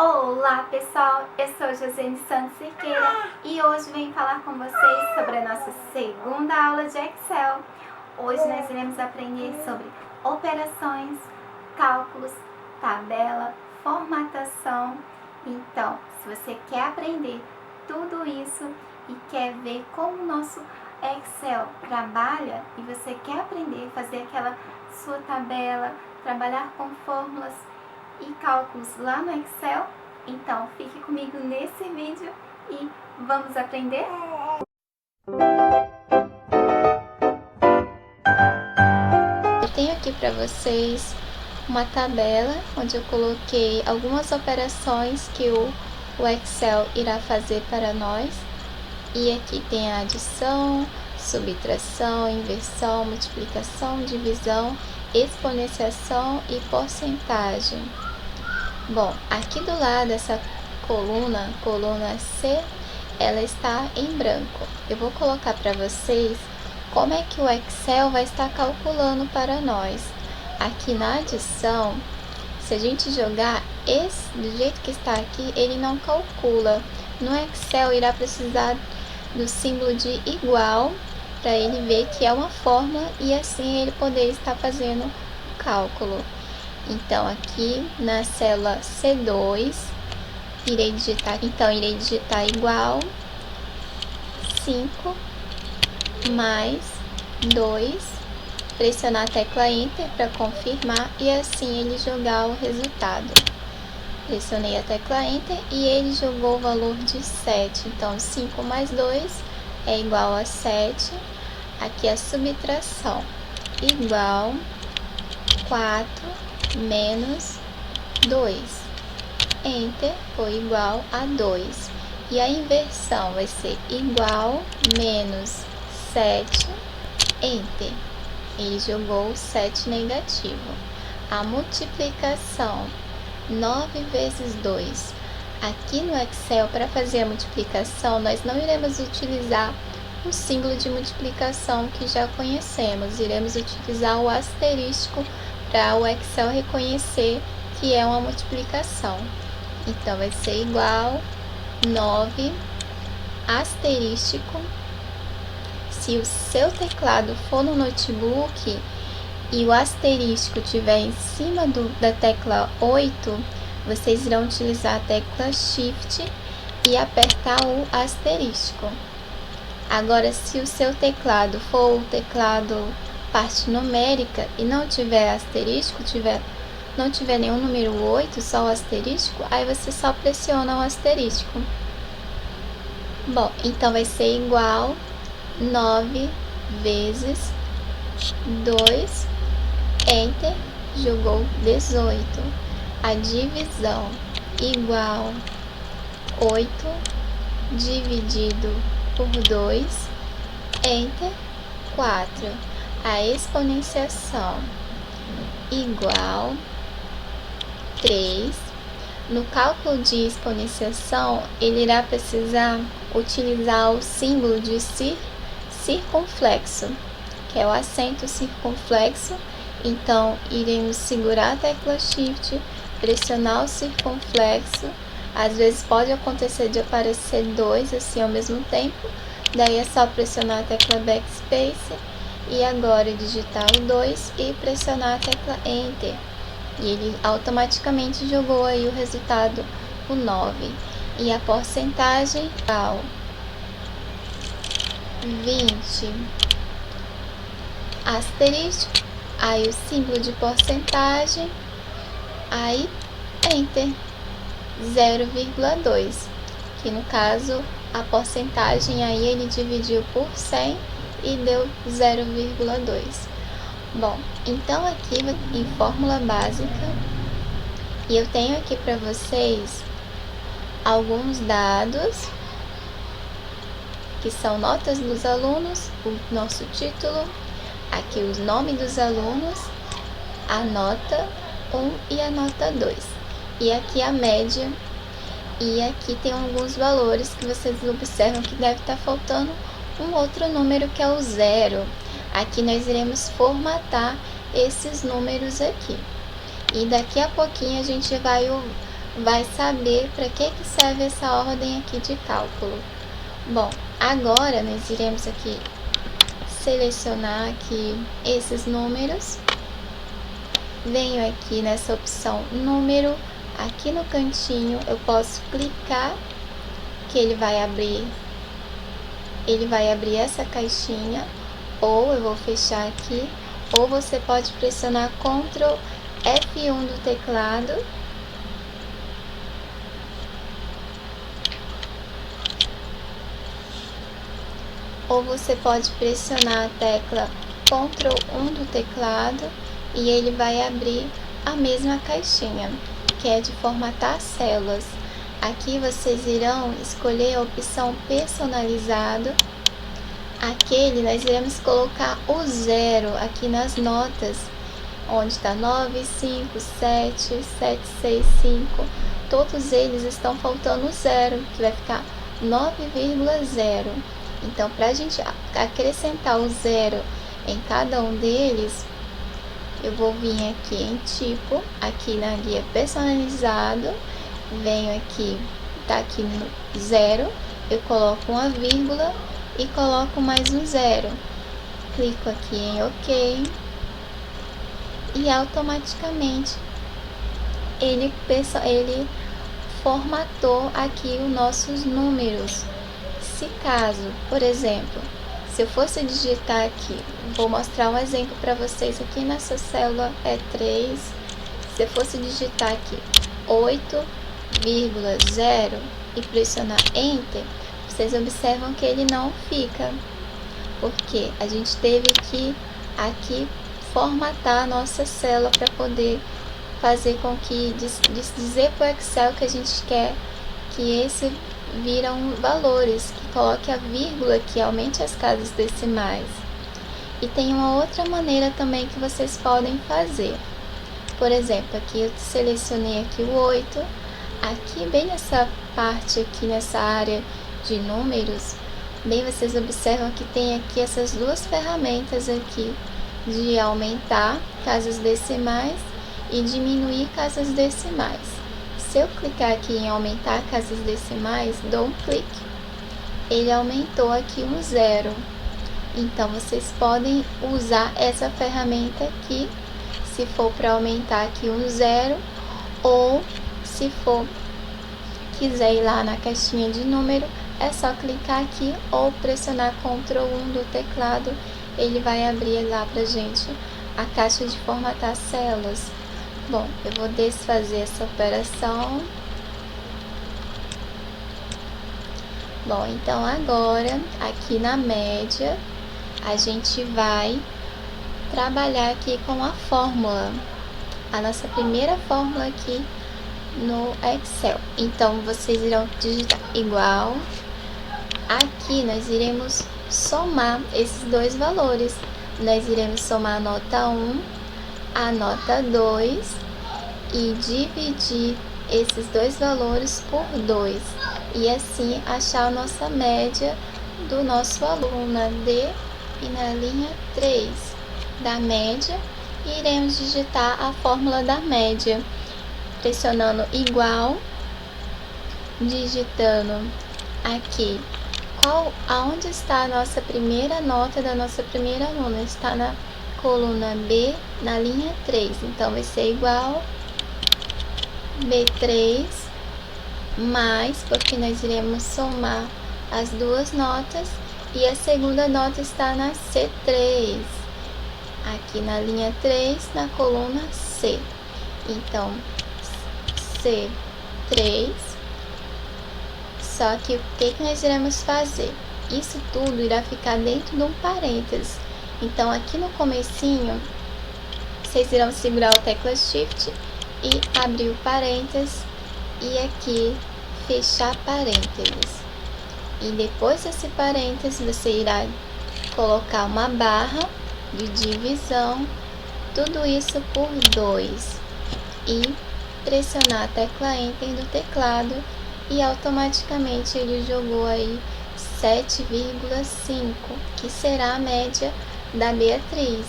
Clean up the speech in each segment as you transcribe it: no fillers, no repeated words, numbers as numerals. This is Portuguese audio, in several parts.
Olá pessoal, eu sou Josiane Santos Cerqueira e hoje venho falar com vocês sobre a nossa segunda aula de Excel. Hoje nós iremos aprender sobre operações, cálculos, tabela, formatação. Então, se você quer aprender tudo isso e quer ver como o nosso Excel trabalha e você quer aprender a fazer aquela sua tabela, trabalhar com fórmulas e cálculos lá no Excel, então fique comigo nesse vídeo e vamos aprender? Eu tenho aqui para vocês uma tabela onde eu coloquei algumas operações que o Excel irá fazer para nós. E aqui tem a adição, subtração, inversão, multiplicação, divisão, exponenciação e porcentagem. Bom, aqui do lado essa coluna C, ela está em branco. Eu vou colocar para vocês como é que o Excel vai estar calculando para nós. Aqui na adição, se a gente jogar do jeito que está aqui, ele não calcula. No Excel irá precisar do símbolo de igual para ele ver que é uma fórmula e assim ele poder estar fazendo o cálculo. Então, aqui na célula C2, irei digitar igual 5 mais 2, pressionar a tecla Enter para confirmar e assim ele jogar o resultado. Pressionei a tecla Enter e ele jogou o valor de 7. Então, 5 mais 2 é igual a 7. Aqui a subtração, igual 4 menos 2. Enter foi igual a 2. E a inversão vai ser igual menos 7. Enter. Ele jogou 7 negativo. A multiplicação, 9 vezes 2. Aqui no Excel, para fazer a multiplicação, nós não iremos utilizar o símbolo de multiplicação que já conhecemos. Iremos utilizar o asterístico para o Excel reconhecer que é uma multiplicação. Então, vai ser igual 9 asterístico. Se o seu teclado for no notebook e o asterístico estiver em cima da tecla 8, vocês irão utilizar a tecla Shift e apertar o asterístico. Agora, se o seu teclado for o teclado parte numérica e não tiver asterisco, não tiver nenhum número 8, só o asterisco, aí você só pressiona o asterisco. Bom, então vai ser igual 9 vezes 2, Enter, jogou 18. A divisão, igual 8 dividido por 2, Enter, 4. A exponenciação, igual 3. No cálculo de exponenciação, ele irá precisar utilizar o símbolo de circunflexo, que é o acento circunflexo. Então, iremos segurar a tecla Shift, pressionar o circunflexo. Às vezes pode acontecer de aparecer 2 assim ao mesmo tempo, daí é só pressionar a tecla Backspace e agora digitar o 2 e pressionar a tecla Enter. E ele automaticamente jogou aí o resultado, o 9. E a porcentagem, igual 20 asterisco, aí o símbolo de porcentagem, aí Enter, 0,2, que no caso a porcentagem aí ele dividiu por 100 e deu 0,2. Bom, então aqui em fórmula básica, e eu tenho aqui para vocês alguns dados que são notas dos alunos, o nosso título, aqui os nomes dos alunos, a nota 1 e a nota 2. E aqui a média, e aqui tem alguns valores que vocês observam que deve estar faltando um outro número que é o 0. Aqui nós iremos formatar esses números aqui. E daqui a pouquinho a gente vai vai saber para que serve essa ordem aqui de cálculo. Bom, agora nós iremos aqui selecionar aqui esses números. Venho aqui nessa opção número, aqui no cantinho eu posso clicar que ele vai abrir essa caixinha, ou eu vou fechar aqui, ou você pode pressionar Ctrl F1 do teclado ou você pode pressionar a tecla Ctrl 1 do teclado e ele vai abrir a mesma caixinha, que é de formatar células. Aqui vocês irão escolher a opção personalizado. Aquele nós iremos colocar o 0 aqui nas notas, onde está 9, 5, 7, 7, 6, 5. Todos eles estão faltando o 0, que vai ficar 9,0. Então, para a gente acrescentar o 0 em cada um deles, eu vou vir aqui em tipo, aqui na guia personalizado, venho aqui, tá aqui no 0, eu coloco uma vírgula e coloco mais um 0. Clico aqui em OK e automaticamente ele formatou aqui os nossos números. Se caso, por exemplo, se eu fosse digitar aqui, vou mostrar um exemplo para vocês aqui nessa célula E3, se eu fosse digitar aqui 8,0 e pressionar Enter, vocês observam que ele não fica, porque a gente teve que aqui formatar a nossa célula para poder fazer com que, dizer para o Excel que a gente quer que esse viram valores, que coloque a vírgula, que aumente as casas decimais. E tem uma outra maneira também que vocês podem fazer. Por exemplo, aqui eu selecionei aqui o 8, aqui bem nessa parte aqui, nessa área de números, bem vocês observam que tem aqui essas duas ferramentas aqui, de aumentar casas decimais e diminuir casas decimais. Se eu clicar aqui em aumentar casas decimais, dou um clique, ele aumentou aqui um 0. Então, vocês podem usar essa ferramenta aqui, se for para aumentar aqui um 0, ou se for quiser ir lá na caixinha de número, é só clicar aqui ou pressionar Ctrl 1 do teclado, ele vai abrir lá pra gente a caixa de formatar células. Bom, eu vou desfazer essa operação. Bom, então agora, aqui na média, a gente vai trabalhar aqui com a fórmula. A nossa primeira fórmula aqui no Excel. Então, vocês irão digitar igual. Aqui, nós iremos somar esses dois valores. Nós iremos somar a nota 1, a nota 2 e dividir esses dois valores por 2 e assim achar a nossa média do nosso aluno na D e na linha 3 da média, e iremos digitar a fórmula da média pressionando igual, digitando aqui aonde está a nossa primeira nota da nossa primeira aluna, está na coluna B, na linha 3, então vai ser igual B3 mais, porque nós iremos somar as duas notas, e a segunda nota está na C3, aqui na linha 3, na coluna C. Então, C3, só que o que nós iremos fazer? Isso tudo irá ficar dentro de um parênteses. Então, aqui no comecinho, vocês irão segurar a tecla Shift e abrir o parênteses, e aqui fechar parênteses. E depois desse parênteses, você irá colocar uma barra de divisão, tudo isso por 2, e pressionar a tecla Enter do teclado, e automaticamente ele jogou aí 7,5, que será a média da Beatriz.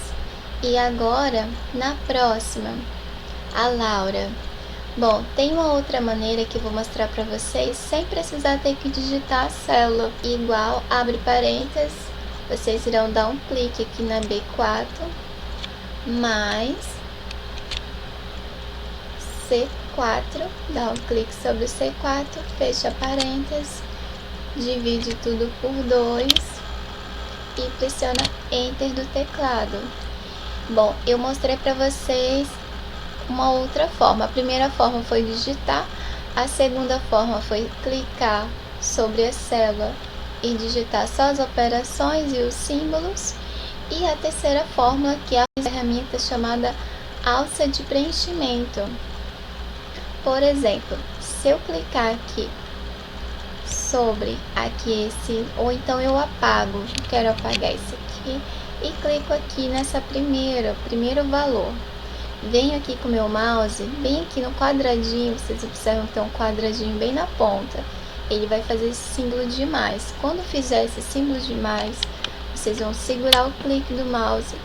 E agora, na próxima, a Laura Bom, tem uma outra maneira que eu vou mostrar para vocês sem precisar ter que digitar a célula. Igual, abre parênteses, vocês irão dar um clique aqui na B4, mais C4, dá um clique sobre o C4, fecha parênteses, divide tudo por 2 e pressiona Enter do teclado. Bom, eu mostrei para vocês uma outra forma. A primeira forma foi digitar, a segunda forma foi clicar sobre a célula e digitar só as operações e os símbolos. E a terceira forma, que é a ferramenta chamada alça de preenchimento. Por exemplo, se eu clicar aqui sobre esse, ou então eu apago, quero apagar esse aqui, e clico aqui nessa primeiro valor. Venho aqui com o meu mouse, bem aqui no quadradinho, vocês observam que tem um quadradinho bem na ponta. Ele vai fazer esse símbolo de mais. Quando fizer esse símbolo de mais, vocês vão segurar o clique do mouse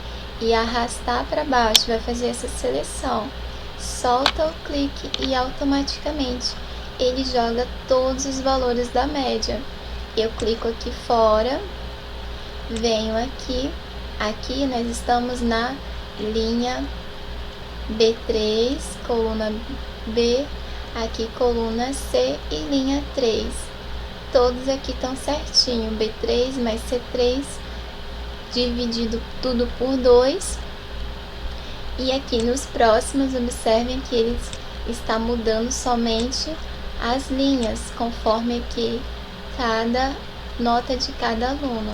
e arrastar para baixo, vai fazer essa seleção. Solta o clique e automaticamente ele joga todos os valores da média. Eu clico aqui fora, venho aqui nós estamos na linha B3, coluna B, aqui coluna C e linha 3. Todos aqui estão certinho, B3 mais C3, dividido tudo por 2. E aqui nos próximos, observem que ele está mudando somente as linhas, conforme aqui cada nota de cada aluno.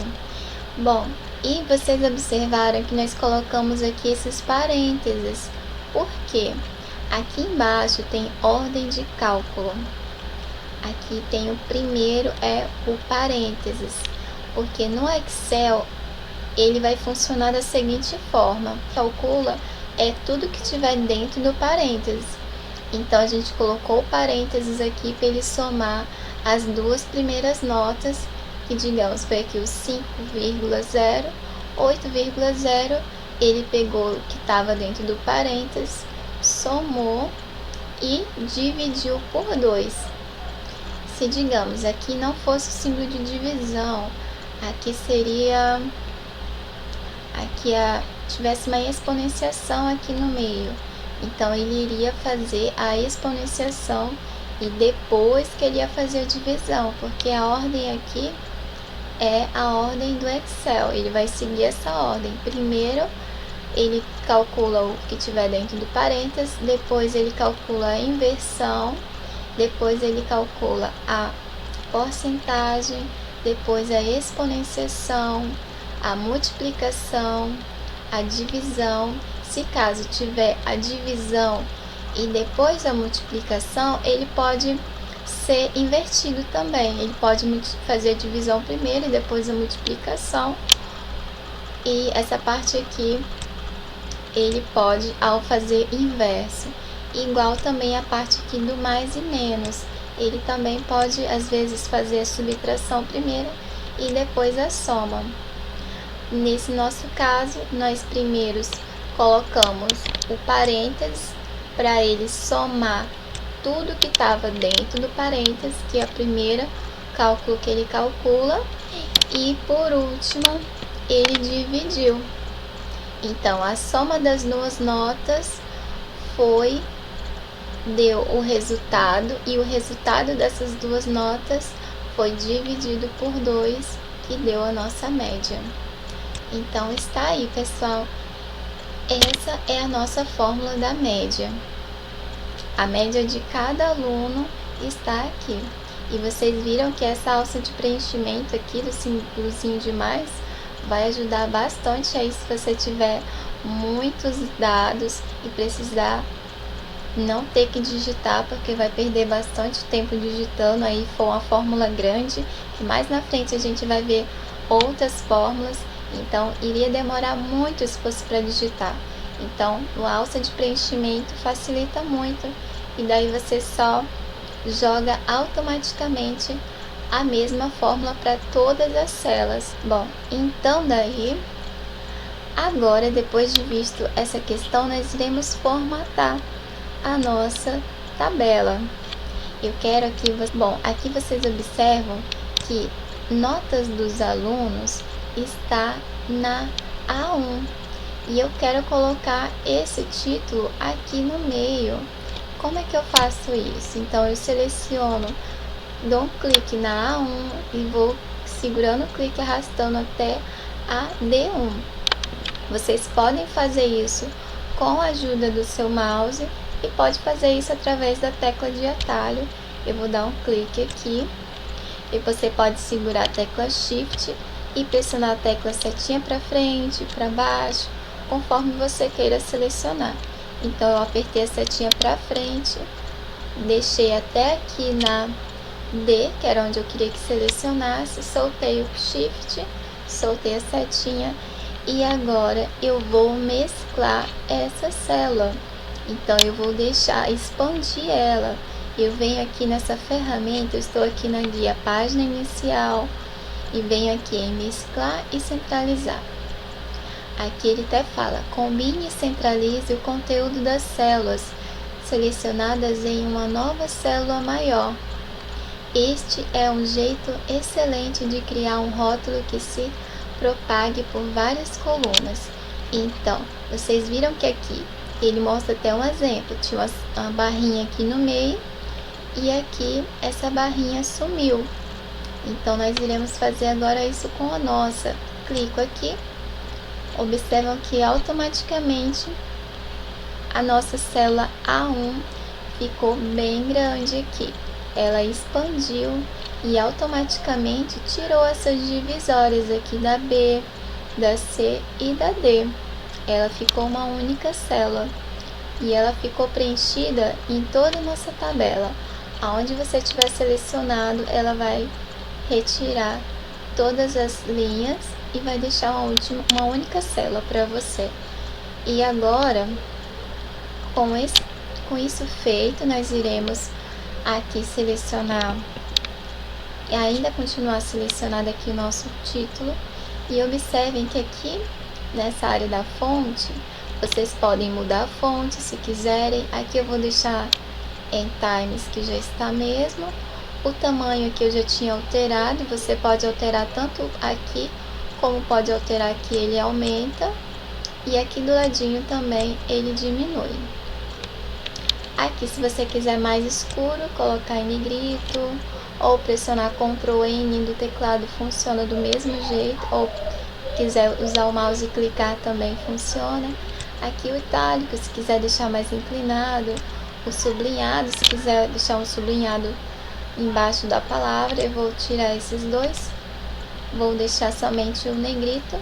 Bom, e vocês observaram que nós colocamos aqui esses parênteses. Por quê? Aqui embaixo tem ordem de cálculo. Aqui tem o primeiro, é o parênteses. Porque no Excel, ele vai funcionar da seguinte forma. Calcula tudo que tiver dentro do parênteses. Então, a gente colocou o parênteses aqui para ele somar as duas primeiras notas, que digamos, foi aqui o 5,0, 8,0, ele pegou o que estava dentro do parênteses, somou e dividiu por 2. Se, digamos, aqui não fosse o símbolo de divisão, aqui seria, tivesse uma exponenciação aqui no meio, então ele iria fazer a exponenciação e depois que ele ia fazer a divisão, porque a ordem aqui é a ordem do Excel, ele vai seguir essa ordem. Primeiro ele calcula o que tiver dentro do parênteses, depois ele calcula a inversão, depois ele calcula a porcentagem, depois a exponenciação, a multiplicação, a divisão. Se caso tiver a divisão e depois a multiplicação, ele pode ser invertido também. Ele pode fazer a divisão primeiro e depois a multiplicação. E essa parte aqui, ele pode, ao fazer inverso. Igual também a parte aqui do mais e menos. Ele também pode, às vezes, fazer a subtração primeiro e depois a soma. Nesse nosso caso, nós primeiros colocamos o parênteses para ele somar tudo que estava dentro do parênteses, que é a primeira cálculo que ele calcula, e por último ele dividiu. Então a soma das duas notas deu o resultado, e o resultado dessas duas notas foi dividido por 2, que deu a nossa média. Então está aí, pessoal. Essa é a nossa fórmula da média. A média de cada aluno está aqui. E vocês viram que essa alça de preenchimento aqui do símbolozinho de mais vai ajudar bastante aí se você tiver muitos dados e precisar não ter que digitar, porque vai perder bastante tempo digitando, aí for uma fórmula grande, que mais na frente a gente vai ver outras fórmulas. Então, iria demorar muito se fosse para digitar. Então, o alça de preenchimento facilita muito. E daí você só joga automaticamente a mesma fórmula para todas as células. Bom, então daí, agora, depois de visto essa questão, nós iremos formatar a nossa tabela. Eu quero aqui, bom, aqui vocês observam que notas dos alunos está na A1 e eu quero colocar esse título aqui no meio. Como é que eu faço isso? Então eu seleciono, dou um clique na A1 e vou segurando o clique arrastando até a D1. Vocês podem fazer isso com a ajuda do seu mouse e pode fazer isso através da tecla de atalho. Eu vou dar um clique aqui e você pode segurar a tecla Shift e pressionar a tecla setinha para frente, para baixo, conforme você queira selecionar. Então eu apertei a setinha para frente, deixei até aqui na D, que era onde eu queria que selecionasse, soltei o Shift, soltei a setinha e agora eu vou mesclar essa célula. Então eu vou expandir ela. Eu venho aqui nessa ferramenta, eu estou aqui na guia página inicial e venho aqui em mesclar e centralizar. Aqui ele até fala, combine e centralize o conteúdo das células selecionadas em uma nova célula maior. Este é um jeito excelente de criar um rótulo que se propague por várias colunas. Então, vocês viram que aqui ele mostra até um exemplo, tinha uma barrinha aqui no meio e aqui essa barrinha sumiu. Então nós iremos fazer agora isso com a nossa. Clico aqui, observam que automaticamente a nossa célula A1 ficou bem grande aqui. Ela expandiu e automaticamente tirou essas divisórias aqui da B, da C e da D. Ela ficou uma única célula e ela ficou preenchida em toda a nossa tabela. Aonde você tiver selecionado, ela vai retirar todas as linhas e vai deixar uma única célula para você. E agora, com isso feito, nós iremos aqui selecionar e ainda continuar selecionado aqui o nosso título. E observem que aqui nessa área da fonte, vocês podem mudar a fonte se quiserem. Aqui eu vou deixar em Times, que já está mesmo. O tamanho aqui eu já tinha alterado, você pode alterar tanto aqui, como pode alterar aqui, ele aumenta. E aqui do ladinho também ele diminui. Aqui, se você quiser mais escuro, colocar em negrito, ou pressionar Ctrl N do teclado, funciona do mesmo jeito, ou quiser usar o mouse e clicar também funciona. Aqui o itálico, se quiser deixar mais inclinado, o sublinhado, se quiser deixar um sublinhado embaixo da palavra, eu vou tirar esses dois, vou deixar somente o negrito.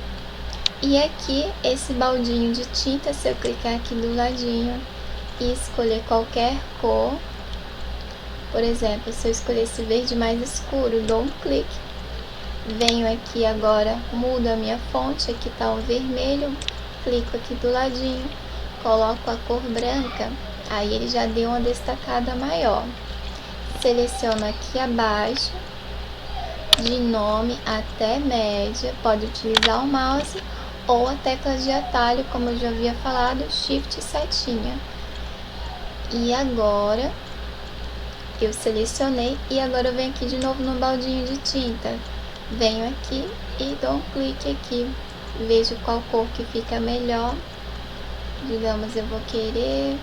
E aqui esse baldinho de tinta, se eu clicar aqui do ladinho e escolher qualquer cor, por exemplo, se eu escolher esse verde mais escuro, dou um clique, venho aqui agora, mudo a minha fonte, aqui está o vermelho, clico aqui do ladinho, coloco a cor branca, aí ele já deu uma destacada maior. Seleciono aqui abaixo, de nome até média, pode utilizar o mouse ou a tecla de atalho, como eu já havia falado, Shift e setinha. E agora eu selecionei e agora eu venho aqui de novo no baldinho de tinta. Venho aqui e dou um clique aqui, vejo qual cor que fica melhor. Digamos, eu vou querer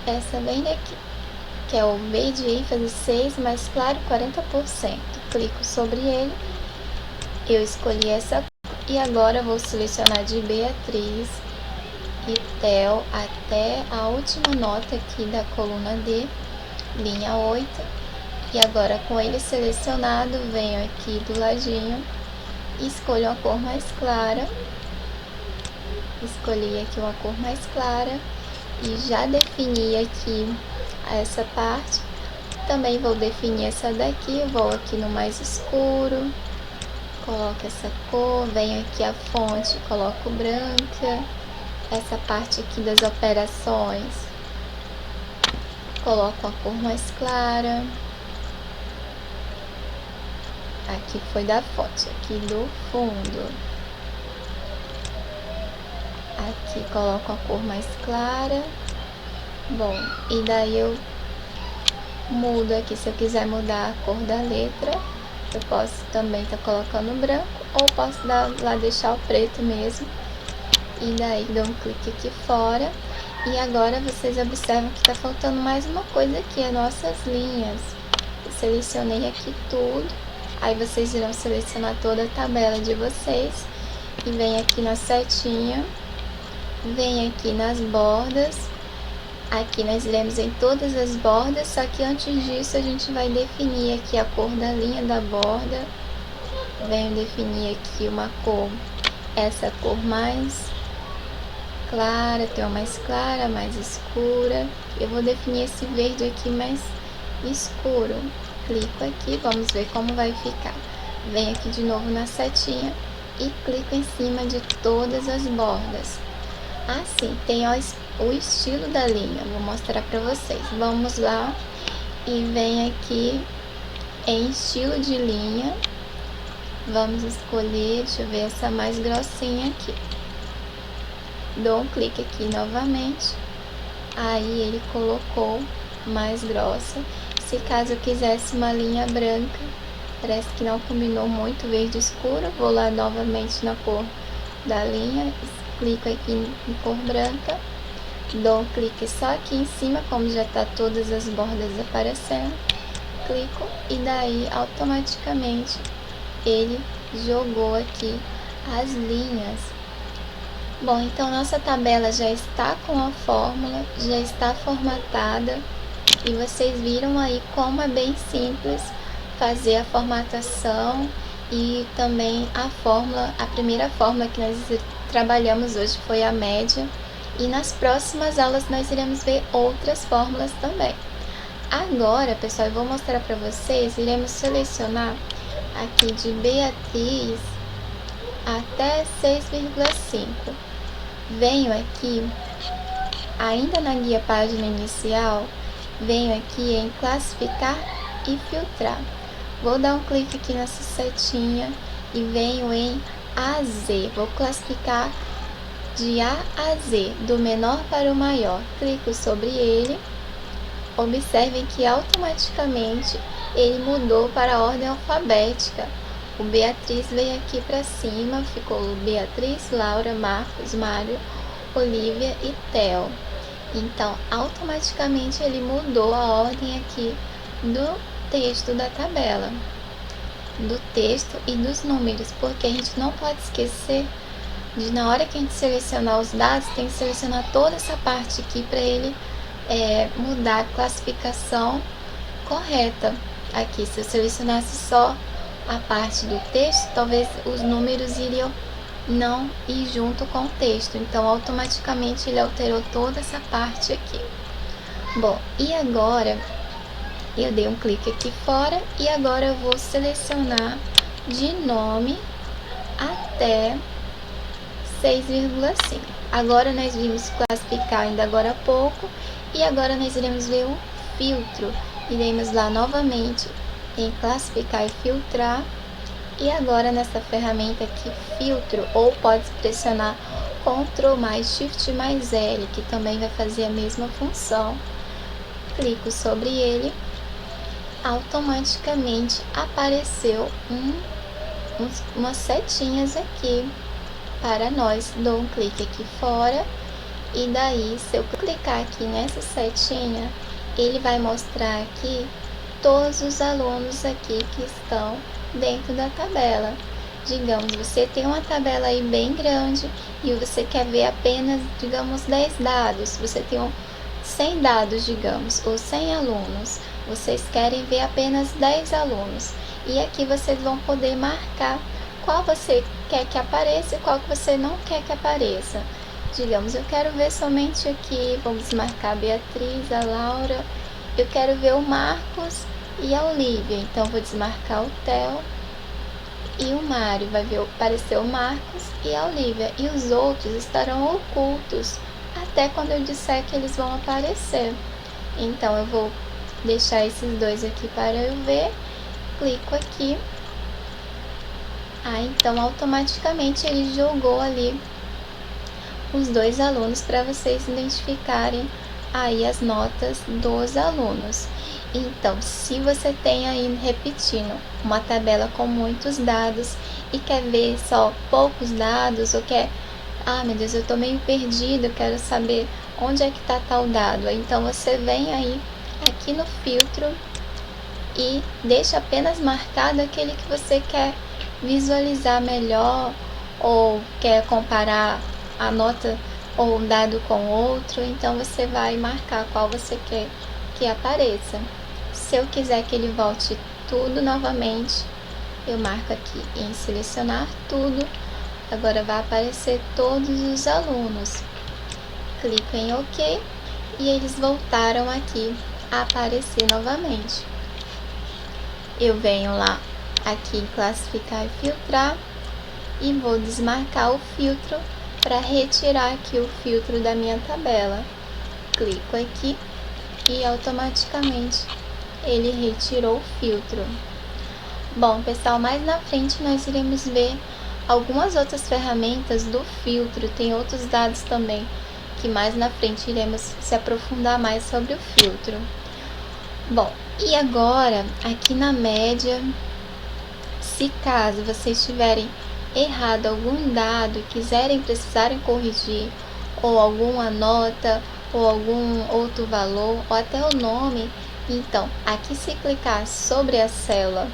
essa bem daqui, que é o verde ênfase 6 mais claro 40%. Clico sobre ele, eu escolhi essa e agora vou selecionar de Beatriz e Theo até a última nota aqui da coluna D, linha 8. E agora com ele selecionado, venho aqui do ladinho e escolho a cor mais clara. Escolhi aqui uma cor mais clara e já defini aqui essa parte. Também vou definir essa daqui, vou aqui no mais escuro, coloco essa cor, venho aqui a fonte, coloco branca. Essa parte aqui das operações, coloco a cor mais clara. Aqui foi da fonte, aqui do fundo. Aqui coloco a cor mais clara. Bom, e daí eu mudo aqui, se eu quiser mudar a cor da letra, eu posso também estar colocando branco, ou posso lá deixar o preto mesmo. E daí dou um clique aqui fora. E agora vocês observam que está faltando mais uma coisa aqui, as nossas linhas. Eu selecionei aqui tudo. Aí vocês irão selecionar toda a tabela de vocês. E vem aqui na setinha. Vem aqui nas bordas. Aqui nós iremos em todas as bordas, só que antes disso a gente vai definir aqui a cor da linha da borda. Venho definir aqui uma cor, essa cor mais clara, tem uma mais clara, mais escura. Eu vou definir esse verde aqui mais escuro. Clico aqui, vamos ver como vai ficar. Venho aqui de novo na setinha e clico em cima de todas as bordas. Assim, tem o estilo da linha, vou mostrar para vocês. Vamos lá e vem aqui em estilo de linha. Vamos escolher, deixa eu ver essa mais grossinha aqui. Dou um clique aqui novamente, aí ele colocou mais grossa. Se caso eu quisesse uma linha branca, parece que não combinou muito verde escuro, vou lá novamente na cor da linha, clico aqui em cor branca, dou um clique só aqui em cima, como já está todas as bordas aparecendo, clico e daí automaticamente ele jogou aqui as linhas. Bom, então nossa tabela já está com a fórmula, já está formatada e vocês viram aí como é bem simples fazer a formatação e também a fórmula. A primeira fórmula que nós trabalhamos hoje foi a média e nas próximas aulas nós iremos ver outras fórmulas também. Agora, pessoal, eu vou mostrar para vocês, iremos selecionar aqui de Beatriz até 6,5. Venho aqui, ainda na guia página inicial, venho aqui em classificar e filtrar. Vou dar um clique aqui nessa setinha e venho em AZ. Vou classificar de A a Z, do menor para o maior. Clico sobre ele. Observem que automaticamente ele mudou para a ordem alfabética. O Beatriz veio aqui para cima, ficou Beatriz, Laura, Marcos, Mário, Olivia e Theo. Então, automaticamente ele mudou a ordem aqui do texto da tabela, do texto e dos números, porque a gente não pode esquecer de, na hora que a gente selecionar os dados, tem que selecionar toda essa parte aqui para ele mudar a classificação correta. Aqui, se eu selecionasse só a parte do texto, talvez os números iriam não ir junto com o texto, então automaticamente ele alterou toda essa parte aqui. Bom, e agora eu dei um clique aqui fora e agora eu vou selecionar de nome até 6,5. Agora nós vimos classificar ainda agora há pouco e agora nós iremos ver o filtro. Iremos lá novamente em classificar e filtrar. E agora nessa ferramenta aqui, filtro, ou pode pressionar Ctrl mais Shift mais L, que também vai fazer a mesma função. Clico sobre ele, automaticamente apareceu umas setinhas aqui para nós. Dou um clique aqui fora e daí, se eu clicar aqui nessa setinha, ele vai mostrar aqui todos os alunos aqui que estão dentro da tabela. Digamos, você tem uma tabela aí bem grande e você quer ver apenas, digamos, 10 dados. Você tem 100 dados, digamos, ou 100 alunos. Vocês querem ver apenas 10 alunos. E aqui vocês vão poder marcar qual você quer que apareça e qual que você não quer que apareça. Digamos, eu quero ver somente aqui, vamos marcar a Beatriz, a Laura. Eu quero ver o Marcos e a Olivia, então vou desmarcar o Theo e o Mário, vai ver aparecer o Marcos e a Olivia, e os outros estarão ocultos até quando eu disser que eles vão aparecer. Então eu vou deixar esses dois aqui para eu ver, clico aqui, então automaticamente ele jogou ali os dois alunos para vocês identificarem aí as notas dos alunos. Então, se você tem aí, repetindo, uma tabela com muitos dados e quer ver só poucos dados, ou quer, meu Deus, eu tô meio perdido, eu quero saber onde é que tá tal dado. Então, você vem aí aqui no filtro e deixa apenas marcado aquele que você quer visualizar melhor, ou quer comparar a nota ou um dado com outro. Então, você vai marcar qual você quer que apareça. Se eu quiser que ele volte tudo novamente, eu marco aqui em selecionar tudo. Agora vai aparecer todos os alunos. Clico em OK e eles voltaram aqui a aparecer novamente. Eu venho lá aqui em classificar e filtrar e vou desmarcar o filtro para retirar aqui o filtro da minha tabela. Clico aqui e automaticamente ele retirou o filtro. Bom, pessoal, mais na frente nós iremos ver algumas outras ferramentas do filtro. Tem outros dados também que mais na frente iremos se aprofundar mais sobre o filtro. Bom, e agora aqui na média, se caso vocês tiverem errado algum dado e precisarem corrigir, ou alguma nota, ou algum outro valor, ou até o nome, então aqui, se clicar sobre a célula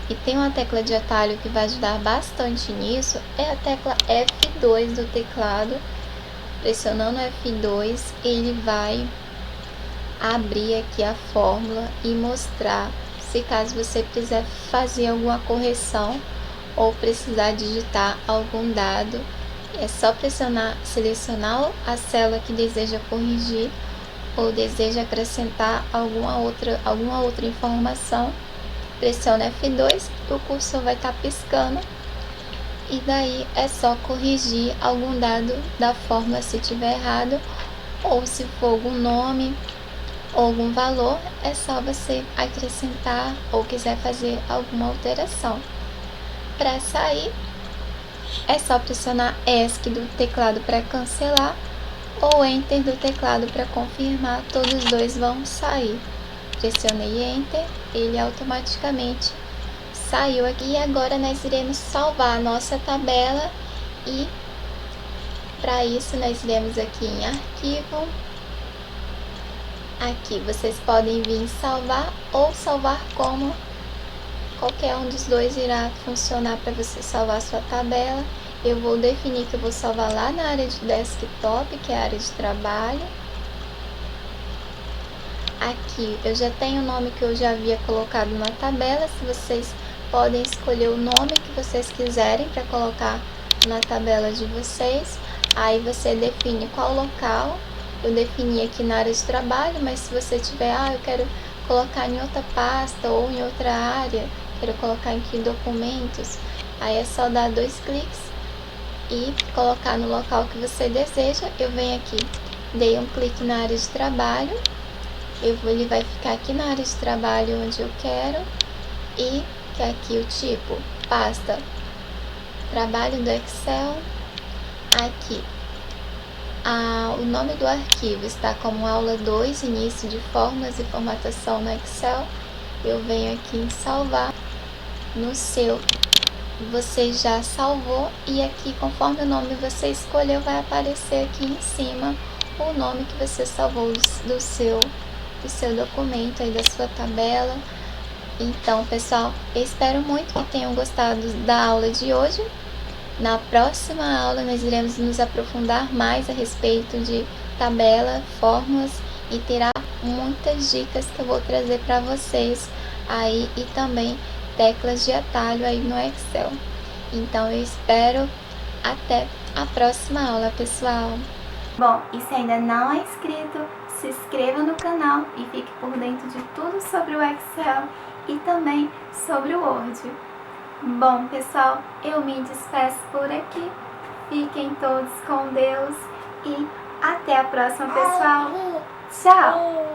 e tem uma tecla de atalho que vai ajudar bastante nisso, é a tecla F2 do teclado. Pressionando F2, ele vai abrir aqui a fórmula e mostrar, se caso você precisar fazer alguma correção ou precisar digitar algum dado, é só selecionar a célula que deseja corrigir ou deseja acrescentar alguma outra informação. Pressiona F2, o cursor vai estar piscando e daí é só corrigir algum dado da fórmula se tiver errado, ou se for algum nome ou algum valor, é só você acrescentar ou quiser fazer alguma alteração. Para sair, é só pressionar ESC do teclado para cancelar ou Enter do teclado para confirmar, todos os dois vão sair. Pressionei Enter, ele automaticamente saiu aqui. E agora nós iremos salvar a nossa tabela, e para isso nós iremos aqui em Arquivo. Aqui vocês podem vir salvar ou salvar como. Qualquer um dos dois irá funcionar para você salvar a sua tabela. Eu vou definir que eu vou salvar lá na área de desktop, que é a área de trabalho. Aqui eu já tenho o nome que eu já havia colocado na tabela. Se vocês podem escolher o nome que vocês quiserem para colocar na tabela de vocês. Aí você define qual local. Eu defini aqui na área de trabalho, mas se você tiver, eu quero colocar em outra pasta ou em outra área, quero colocar aqui em documentos, aí é só dar 2 cliques e colocar no local que você deseja. Eu venho aqui, dei um clique na área de trabalho, ele vai ficar aqui na área de trabalho onde eu quero, e que é aqui o tipo, pasta, trabalho do Excel. Aqui o nome do arquivo está como aula 2, início de fórmulas e formatação no Excel. Eu venho aqui em salvar. No seu, você já salvou, e aqui, conforme o nome você escolheu, vai aparecer aqui em cima o nome que você salvou do seu documento, aí da sua tabela. Então, pessoal, eu espero muito que tenham gostado da aula de hoje. Na próxima aula nós iremos nos aprofundar mais a respeito de tabela, fórmulas, e terá muitas dicas que eu vou trazer para vocês aí, e também teclas de atalho aí no Excel. Então eu espero até a próxima aula, pessoal. Bom, e se ainda não é inscrito, se inscreva no canal e fique por dentro de tudo sobre o Excel e também sobre o Word. Bom, pessoal, eu me despeço por aqui. Fiquem todos com Deus e até a próxima, pessoal. Tchau!